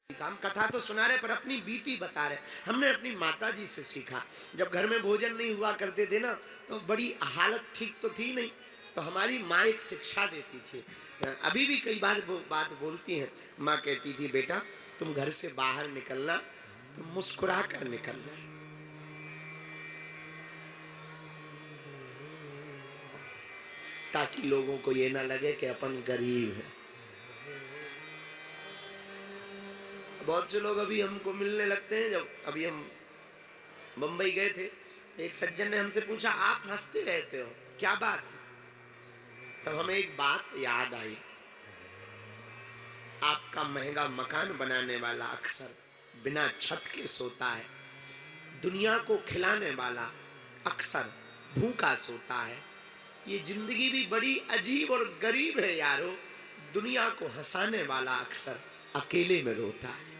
हम कथा तो सुना रहे पर अपनी बीती बता रहे। हमने अपनी माता जी से सीखा। जब घर में भोजन नहीं हुआ करते थे ना, तो बड़ी हालत ठीक तो थी नहीं, तो हमारी माँ एक शिक्षा देती थी। अभी भी कई बार वो बात बोलती हैं। माँ कहती थी, बेटा तुम घर से बाहर निकलना तो मुस्कुरा कर निकलना, ताकि लोगों को ये ना लगे कि अपन गरीब हैं। बहुत से लोग अभी हमको मिलने लगते हैं। जब अभी हम मुंबई गए थे, एक सज्जन ने हमसे पूछा, आप हंसते रहते हो, क्या बात है? तब हमें एक बात याद आई। आपका महंगा मकान बनाने वाला अक्सर बिना छत के सोता है, दुनिया को खिलाने वाला अक्सर भूखा सोता है। ये जिंदगी भी बड़ी अजीब और गरीब है यारो। दुनिया को हंसाने वाला अक्सर अकेले में रोता है।